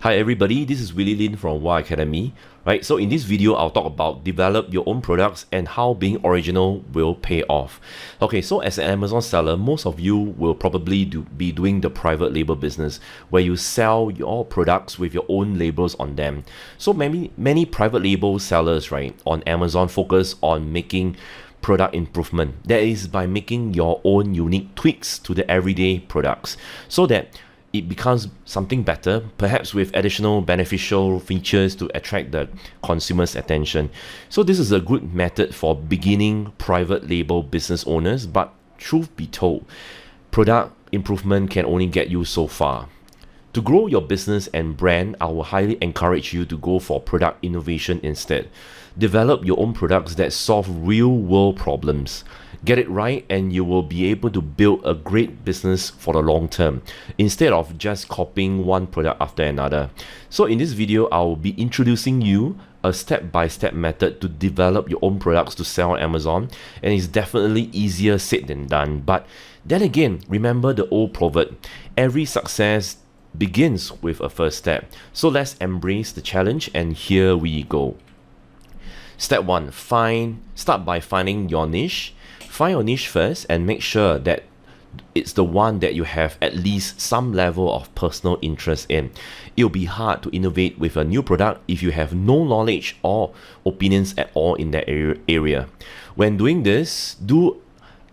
Hi everybody, this is Willy Lin from Y Academy. Right, so in this video, I'll talk about develop your own products and how being original will pay off. Okay, so as an Amazon seller, most of you will probably be doing the private label business where you sell your products with your own labels on them. So many private label sellers, right, on Amazon focus on making product improvement. That is by making your own unique tweaks to the everyday products so that it becomes something better, perhaps with additional beneficial features to attract the consumer's attention. So this is a good method for beginning private label business owners, but truth be told, product improvement can only get you so far. To grow your business and brand, I will highly encourage you to go for product innovation instead. Develop your own products that solve real-world problems. Get it right and you will be able to build a great business for the long term instead of just copying one product after another. So in this video, I will be introducing you a step-by-step method to develop your own products to sell on Amazon, and it's definitely easier said than done. But then again, remember the old proverb, every success begins with a first step. So let's embrace the challenge, and here we go. Step 1, start by finding your niche. Find your niche first and make sure that it's the one that you have at least some level of personal interest in. It'll be hard to innovate with a new product if you have no knowledge or opinions at all in that area. When doing this, do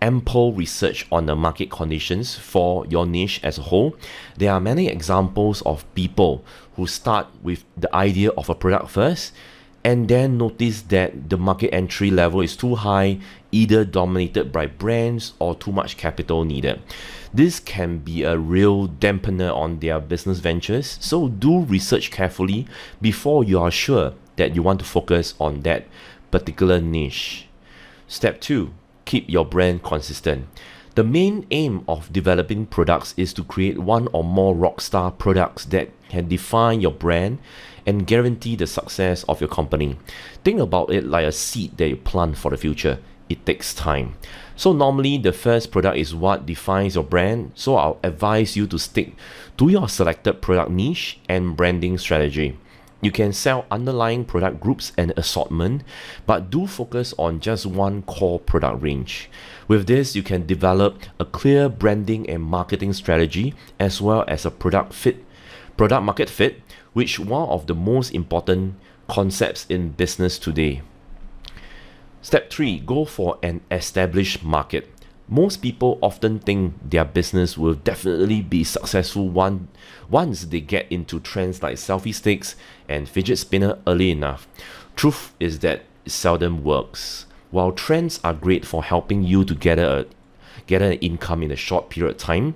ample research on the market conditions for your niche as a whole. There are many examples of people who start with the idea of a product first and then notice that the market entry level is too high, either dominated by brands or too much capital needed. This can be a real dampener on their business ventures, so do research carefully before you are sure that you want to focus on that particular niche. Step 2, keep your brand consistent. The main aim of developing products is to create one or more rockstar products that can define your brand and guarantee the success of your company. Think about it like a seed that you plant for the future. It takes time. So normally the first product is what defines your brand, so I'll advise you to stick to your selected product niche and branding strategy. You can sell underlying product groups and assortment, but do focus on just one core product range. With this, you can develop a clear branding and marketing strategy as well as a product market fit, which one of the most important concepts in business today. Step 3, go for an established market. Most people often think their business will definitely be successful once they get into trends like selfie sticks and fidget spinner early enough. Truth is that it seldom works. While trends are great for helping you to gather an income in a short period of time,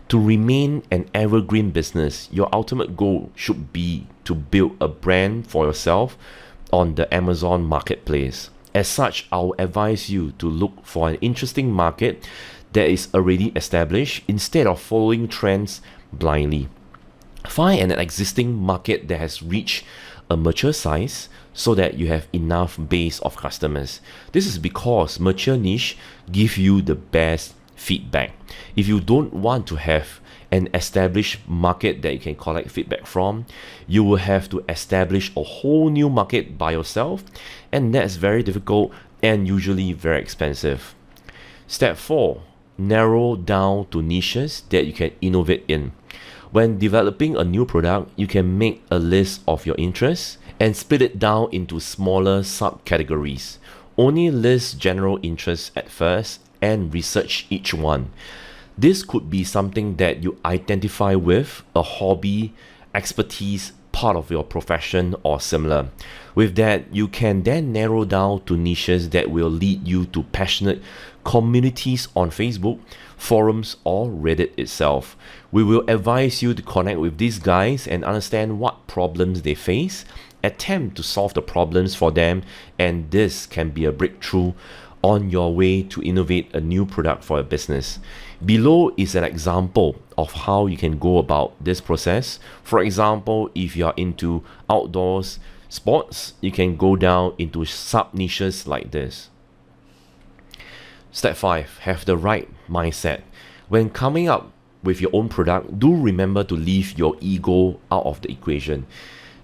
to remain an evergreen business, your ultimate goal should be to build a brand for yourself on the Amazon marketplace. As such, I'll advise you to look for an interesting market that is already established instead of following trends blindly. Find an existing market that has reached a mature size so that you have enough base of customers. This is because mature niche give you the best feedback. If you don't want to have an established market that you can collect feedback from, you will have to establish a whole new market by yourself, and that's very difficult and usually very expensive. Step 4, narrow down to niches that you can innovate in. When developing a new product, you can make a list of your interests and split it down into smaller subcategories. Only list general interests at first and research each one. This could be something that you identify with, a hobby, expertise, part of your profession or similar. With that, you can then narrow down to niches that will lead you to passionate communities on Facebook, forums or Reddit itself. We will advise you to connect with these guys and understand what problems they face, attempt to solve the problems for them, and this can be a breakthrough on your way to innovate a new product for a business. Below is an example of how you can go about this process. For example, if you're into outdoors sports, you can go down into sub niches like this. Step 5, have the right mindset. When coming up with your own product, do remember to leave your ego out of the equation.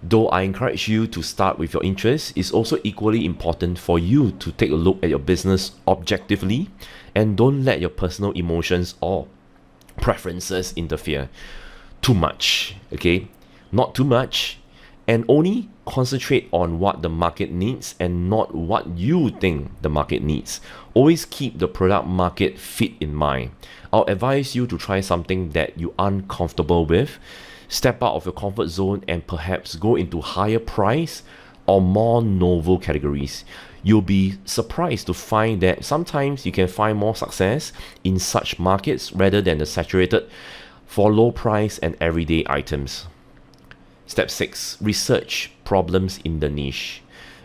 Though I encourage you to start with your interests, it's also equally important for you to take a look at your business objectively and don't let your personal emotions or preferences interfere too much, okay? Not too much, and only concentrate on what the market needs and not what you think the market needs. Always keep the product market fit in mind. I'll advise you to try something that you aren't comfortable with. Step out of your comfort zone and perhaps go into higher price or more novel categories. You'll be surprised to find that sometimes you can find more success in such markets rather than the saturated for low price and everyday items. Step 6. Research problems in the niche.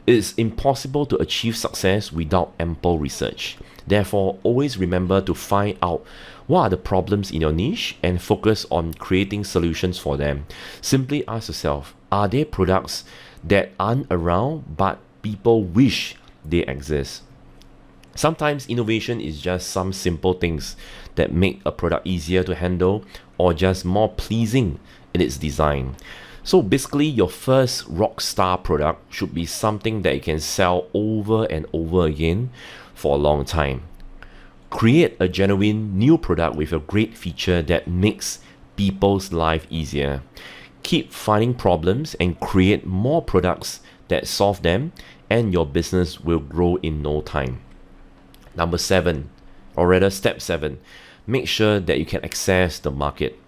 It is impossible to achieve success without ample research. Therefore, always remember to find out what are the problems in your niche and focus on creating solutions for them. Simply ask yourself, are there products that aren't around but people wish they exist? Sometimes innovation is just some simple things that make a product easier to handle or just more pleasing in its design. So basically, your first rock star product should be something that you can sell over and over again for a long time. Create a genuine new product with a great feature that makes people's life easier. Keep finding problems and create more products that solve them, and your business will grow in no time. Number 7, or rather step 7, make sure that you can access the market.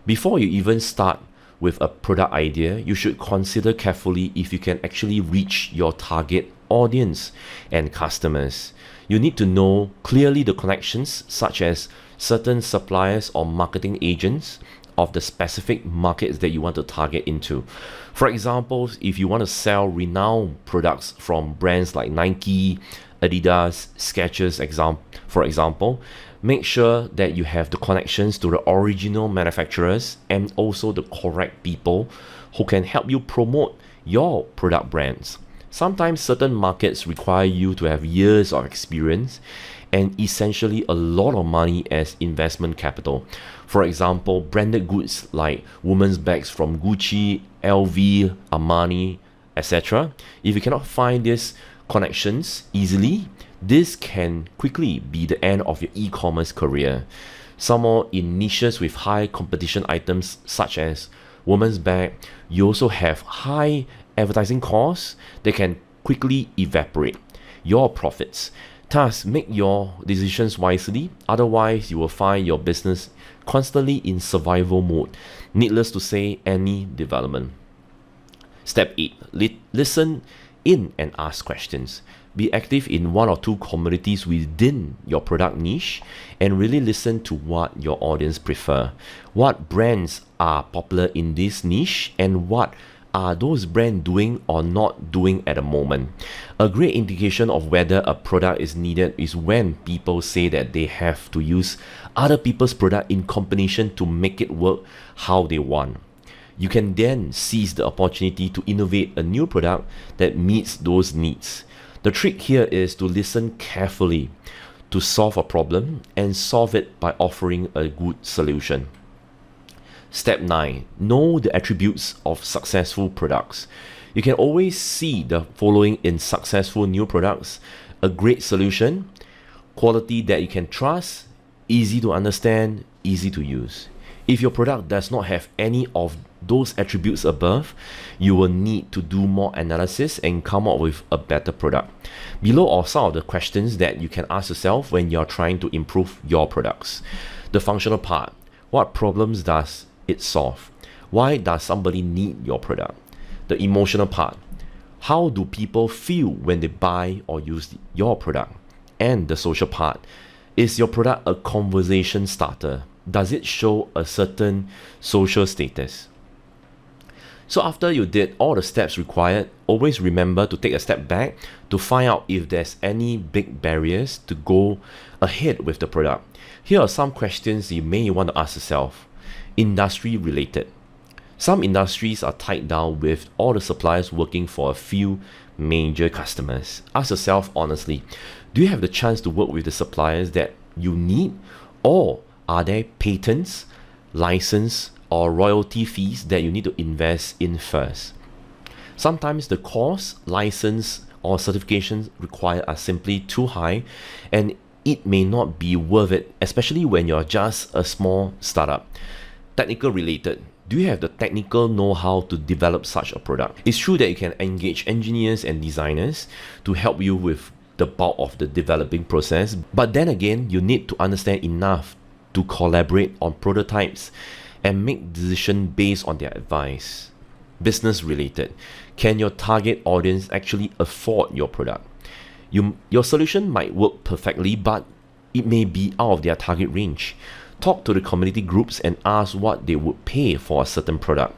Before you even start with a product idea, you should consider carefully if you can actually reach your target audience and customers. You need to know clearly the connections, such as certain suppliers or marketing agents of the specific markets that you want to target into. For example, if you want to sell renowned products from brands like Nike, Adidas, Skechers, for example, make sure that you have the connections to the original manufacturers and also the correct people who can help you promote your product brands. Sometimes certain markets require you to have years of experience and essentially a lot of money as investment capital. For example, branded goods like women's bags from Gucci, LV, Armani, etc. If you cannot find these connections easily, this can quickly be the end of your e-commerce career. Some more in niches with high competition items such as women's bag, you also have high advertising costs that can quickly evaporate your profits. Thus, make your decisions wisely, otherwise you will find your business constantly in survival mode. Needless to say, any development. Step 8. Listen in and ask questions. Be active in one or two communities within your product niche and really listen to what your audience prefer. What brands are popular in this niche and what are those brands doing or not doing at the moment? A great indication of whether a product is needed is when people say that they have to use other people's product in combination to make it work how they want. You can then seize the opportunity to innovate a new product that meets those needs. The trick here is to listen carefully to solve a problem and solve it by offering a good solution. Step 9. Know the attributes of successful products. You can always see the following in successful new products: a great solution, quality that you can trust, easy to understand, easy to use. If your product does not have any of those attributes above, you will need to do more analysis and come up with a better product. Below are some of the questions that you can ask yourself when you're trying to improve your products. The functional part. What problems does it solve? Why does somebody need your product? The emotional part. How do people feel when they buy or use your product? And the social part. Is your product a conversation starter? Does it show a certain social status? So after you did all the steps required, always remember to take a step back to find out if there's any big barriers to go ahead with the product. Here are some questions you may want to ask yourself. Industry related. Some industries are tied down with all the suppliers working for a few major customers. Ask yourself honestly, do you have the chance to work with the suppliers that you need, or are there patents, license or royalty fees that you need to invest in first. Sometimes the course, license, or certifications required are simply too high, and it may not be worth it, especially when you're just a small startup. Technical related. Do you have the technical know-how to develop such a product? It's true that you can engage engineers and designers to help you with the bulk of the developing process, but then again, you need to understand enough to collaborate on prototypes and make decisions based on their advice. Business related. Can your target audience actually afford your product? Your solution might work perfectly, but it may be out of their target range. Talk to the community groups and ask what they would pay for a certain product.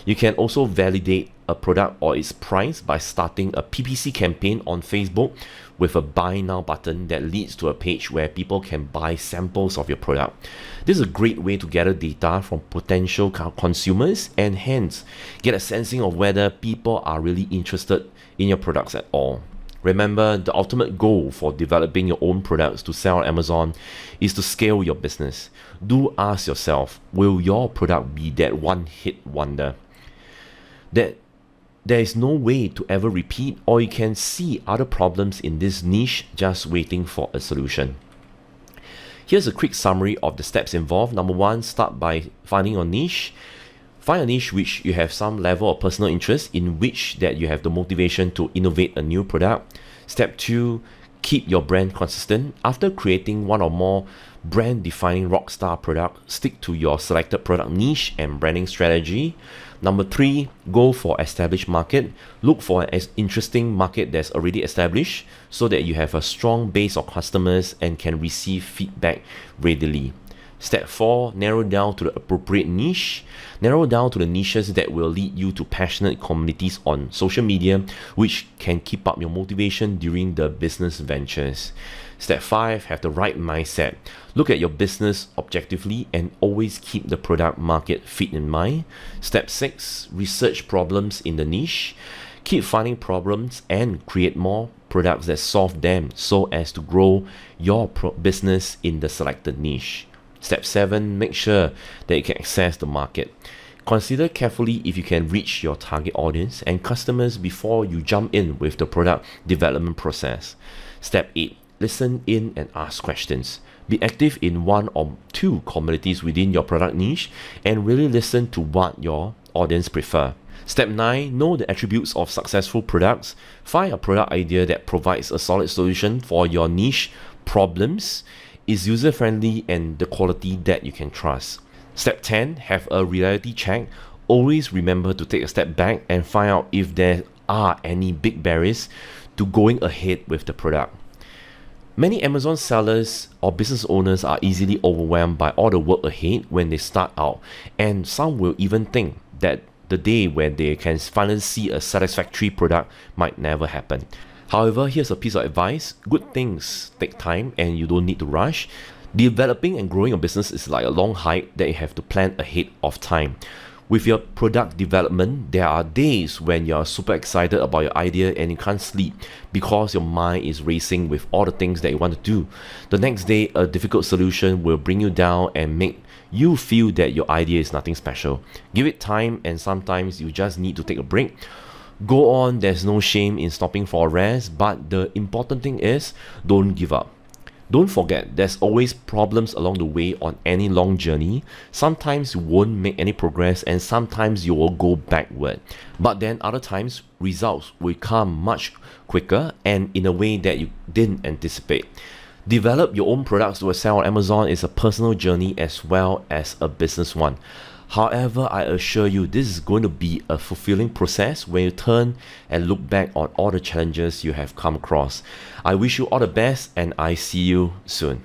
You can also validate a product or its price by starting a PPC campaign on Facebook with a buy now button that leads to a page where people can buy samples of your product. This is a great way to gather data from potential consumers and hence get a sensing of whether people are really interested in your products at all. Remember, the ultimate goal for developing your own products to sell on Amazon is to scale your business. Do ask yourself, will your product be that one-hit wonder that there is no way to ever repeat, or you can see other problems in this niche just waiting for a solution? Here's a quick summary of the steps involved. Number one, start by finding your niche. Find a niche which you have some level of personal interest in, which that you have the motivation to innovate a new product. Step 2, keep your brand consistent. After creating one or more brand-defining rockstar products, stick to your selected product niche and branding strategy. Number 3, go for established market. Look for an interesting market that's already established so that you have a strong base of customers and can receive feedback readily. Step 4, narrow down to the appropriate niche. Narrow down to the niches that will lead you to passionate communities on social media, which can keep up your motivation during the business ventures. Step 5, have the right mindset. Look at your business objectively and always keep the product market fit in mind. Step 6, research problems in the niche. Keep finding problems and create more products that solve them so as to grow your business in the selected niche. Step 7, make sure that you can access the market. Consider carefully if you can reach your target audience and customers before you jump in with the product development process. Step 8, listen in and ask questions. Be active in one or two communities within your product niche and really listen to what your audience prefer. Step 9, know the attributes of successful products. Find a product idea that provides a solid solution for your niche problems, is user-friendly, and the quality that you can trust. Step 10, have a reality check. Always remember to take a step back and find out if there are any big barriers to going ahead with the product. Many Amazon sellers or business owners are easily overwhelmed by all the work ahead when they start out, and some will even think that the day when they can finally see a satisfactory product might never happen. However, here's a piece of advice. Good things take time and you don't need to rush. Developing and growing a business is like a long hike that you have to plan ahead of time. With your product development, there are days when you're super excited about your idea and you can't sleep because your mind is racing with all the things that you want to do. The next day, a difficult solution will bring you down and make you feel that your idea is nothing special. Give it time, and sometimes you just need to take a break. Go on, there's no shame in stopping for a rest, but the important thing is don't give up. Don't forget, there's always problems along the way on any long journey. Sometimes you won't make any progress and sometimes you will go backward. But then other times, results will come much quicker and in a way that you didn't anticipate. Develop your own products to sell on Amazon is a personal journey as well as a business one. However, I assure you this is going to be a fulfilling process when you turn and look back on all the challenges you have come across. I wish you all the best and I see you soon.